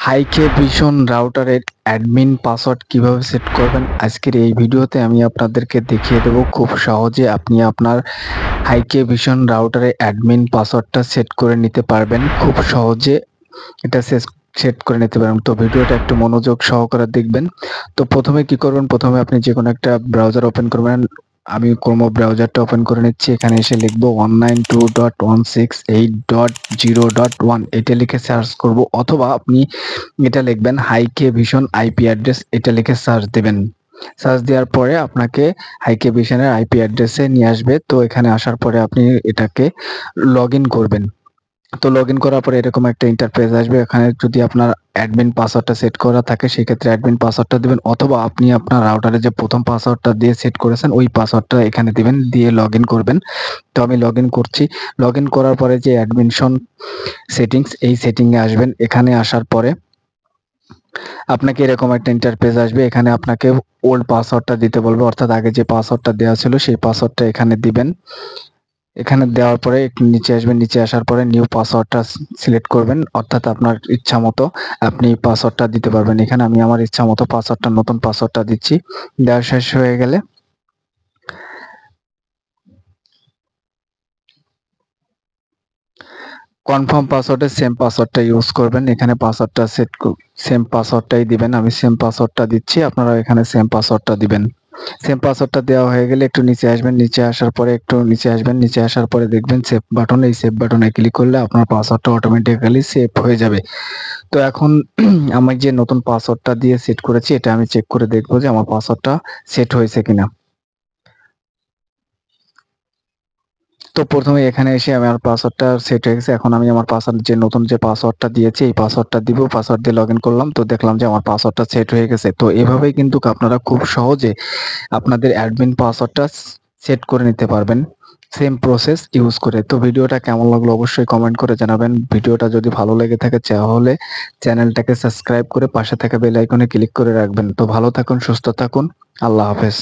হাইকে vision রাউটারের admin password কিভাবে set করবেন আজকের এই ভিডিওতে আমি আপনাদেরকে দেখিয়ে দেব। খুব সহজে আপনি আপনার হাইকে ভিশন রাউটারে অ্যাডমিন পাসওয়ার্ডটা সেট করে নিতে পারবেন। খুব সহজে এটা সেট করে নিতে পারবেন। তো ভিডিওটা একটু মনোযোগ সহকারে দেখবেন। তো প্রথমে কি করবেন, প্রথমে আপনি যে কোনো একটা ব্রাউজার ওপেন করবেন। আমি ক্রোম ব্রাউজারটা ওপেন করে নিচ্ছি। এখানে এসে লিখবো 192.168.0.1 এটা লিখে সার্চ করব, অথবা আপনি এটা লিখবেন হাইকে ভিশন আইপি অ্যাড্রেস, এটা লিখে সার্চ দেবেন। সার্চ দেওয়ার পরে আপনাকে হাইকে ভিশনের আইপি অ্যাড্রেসে নিয়ে আসবে। তো এখানে আসার পরে আপনি এটাকে লগ ইন করবেন। তো লগ ইন করার পরে এরকম একটা ইন্টারফেস আসবে। এখানে যদি আপনার অ্যাডমিন পাসওয়ার্ডটা সেট করা থাকে সেক্ষেত্রে অ্যাডমিন পাসওয়ার্ডটা দিবেন, অথবা আপনি আপনার রাউটারে যে প্রথম পাসওয়ার্ডটা দিয়ে সেট করেছেন ওই পাসওয়ার্ডটা এখানে দিবেন, দিয়ে লগ ইন করবেন। তো আমি লগ ইন করছি। লগ ইন করার পরে যে অ্যাডমিশন সেটিংস, এই সেটিংয়ে আসবেন। এখানে আসার পরে আপনাকে এরকম একটা ইন্টারফেস আসবে। এখানে আপনাকে ওল্ড পাসওয়ার্ডটা দিতে বলবে, অর্থাৎ আগে যে পাসওয়ার্ডটা দেওয়া ছিল সেই পাসওয়ার্ডটা এখানে দিবেন। এখানে দেওয়ার পরে একটু নিচে আসবেন। নিচে আসার পরে নিউ পাসওয়ার্ডটা সিলেক্ট করবেন, অর্থাৎ আপনার ইচ্ছা মতো আপনি পাসওয়ার্ডটা দিতে পারবেন। এখানে আমি আমার ইচ্ছা মতো পাসওয়ার্ডটা, নতুন পাসওয়ার্ডটা দিচ্ছি। দেওয়া শেষ হয়ে গেলে কনফার্ম পাসওয়ার্ডে সেম পাসওয়ার্ডটা ইউজ করবেন। এখানে পাসওয়ার্ডটা সেম পাসওয়ার্ডটাই দিবেন। আমি সেম পাসওয়ার্ডটা দিচ্ছি, আপনারা এখানে সেম পাসওয়ার্ডটা দিবেন। সেম পাসওয়ার্ডটা দেওয়া হয়ে গেলে একটু নিচে আসবেন। নিচে আসার পরে একটু নিচে আসবেন। নিচে আসার পরে দেখবেন সেভ বাটন, এই সেভ বাটনে ক্লিক করলে আপনার পাসওয়ার্ডটা অটোমেটিক্যালি সেভ হয়ে যাবে। তো এখন আমি যে নতুন পাসওয়ার্ডটা দিয়ে সেট করেছি এটা আমি চেক করে দেখবো যে আমার পাসওয়ার্ডটা সেট হয়েছে কিনা। তো প্রথমে এখানে এসে আমার পাসওয়ার্ডটা সেট হয়ে গেছে। এখন আমি আমার পাসওয়ার্ড, যে নতুন যে পাসওয়ার্ডটা দিয়েছি এই পাসওয়ার্ডটা দিব। পাসওয়ার্ড দিয়ে লগ ইন করলাম। তো দেখলাম যে আমার পাসওয়ার্ডটা সেট হয়ে গেছে। তো এভাবেই কিন্তু আপনারা খুব সহজে আপনাদের অ্যাডমিন পাসওয়ার্ডটা সেট করে নিতে পারবেন, সেম প্রসেস ইউজ করে। তো ভিডিওটা কেমন লাগলো অবশ্যই কমেন্ট করে জানাবেন। ভিডিওটা যদি ভালো লেগে থাকে তাহলে চ্যানেলটাকে সাবস্ক্রাইব করে পাশে থাকা বেল আইকনে ক্লিক করে রাখবেন। তো ভালো থাকুন, সুস্থ থাকুন, আল্লাহ হাফেজ।